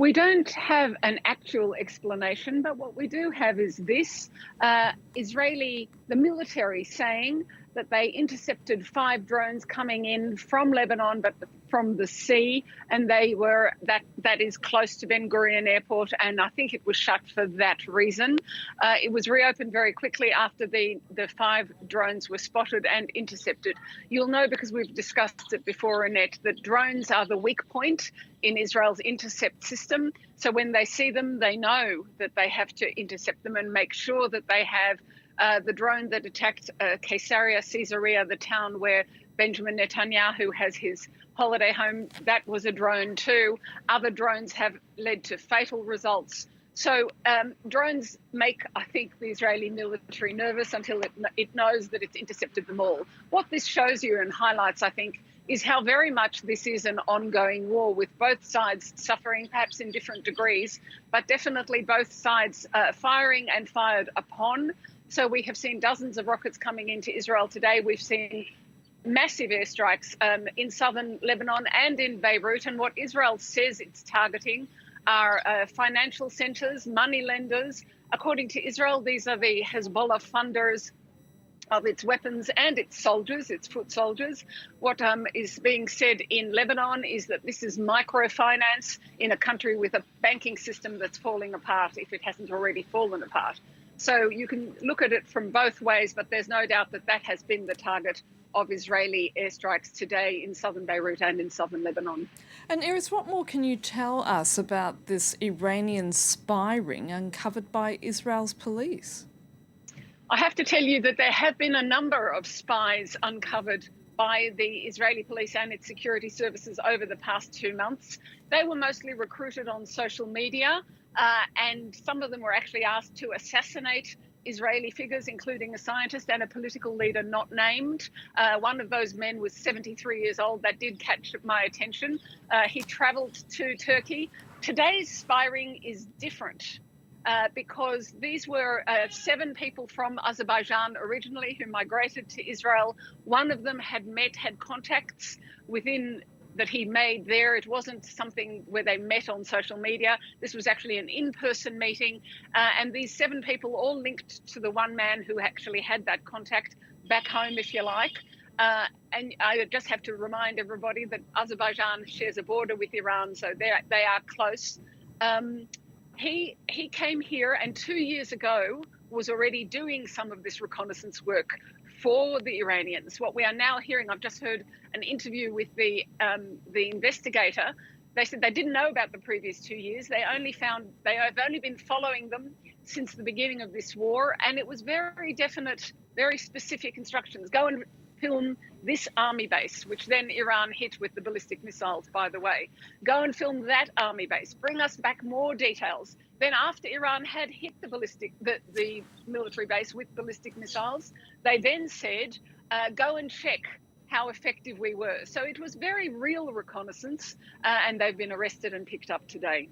We don't have an actual explanation, but what we do have is this the military saying that they intercepted 5 drones coming in from Lebanon, but from the sea, and that is close to Ben Gurion Airport, and I think it was shut for that reason. It was reopened very quickly after the 5 drones were spotted and intercepted. You'll know, because we've discussed it before, Annette, that drones are the weak point in Israel's intercept system. So when they see them, they know that they have to intercept them and make sure that they have the drone that attacked Caesarea, the town where Benjamin Netanyahu has his holiday home. That was a drone too. Other drones have led to fatal results. So drones make, I think, the Israeli military nervous until it knows that it's intercepted them all. What this shows you and highlights, I think, is how very much this is an ongoing war, with both sides suffering, perhaps in different degrees, but definitely both sides firing and fired upon. So we have seen dozens of rockets coming into Israel today. We've seen massive airstrikes in southern Lebanon and in Beirut. And what Israel says it's targeting are financial centers, money lenders. According to Israel, these are the Hezbollah funders of its weapons and its soldiers, its foot soldiers. What is being said in Lebanon is that this is microfinance in a country with a banking system that's falling apart, if it hasn't already fallen apart. So you can look at it from both ways, but there's no doubt that that has been the target of Israeli airstrikes today in southern Beirut and in southern Lebanon. And Irris, what more can you tell us about this Iranian spy ring uncovered by Israel's police? I have to tell you that there have been a number of spies uncovered by the Israeli police and its security services over the past 2 months. They were mostly recruited on social media, and some of them were actually asked to assassinate Israeli figures, including a scientist and a political leader not named. One of those men was 73 years old. That did catch my attention. He traveled to Turkey. Today's spy ring is different. Because these were 7 people from Azerbaijan originally who migrated to Israel. One of them had contacts within that he made there. It wasn't something where they met on social media. This was actually an in-person meeting. And these 7 people all linked to the one man who actually had that contact back home, if you like. And I just have to remind everybody that Azerbaijan shares a border with Iran, so they are close. He came here, and 2 years ago was already doing some of this reconnaissance work for the Iranians. What we are now hearing, I've just heard an interview with the investigator. They said they didn't know about the previous 2 years. They have only been following them since the beginning of this war, and it was very definite, very specific instructions. Go and film this army base, which then Iran hit with the ballistic missiles, by the way. Go and film that army base. Bring us back more details. Then after Iran had hit the military base with ballistic missiles, they then said, go and check how effective we were. So it was very real reconnaissance, and they've been arrested and picked up today.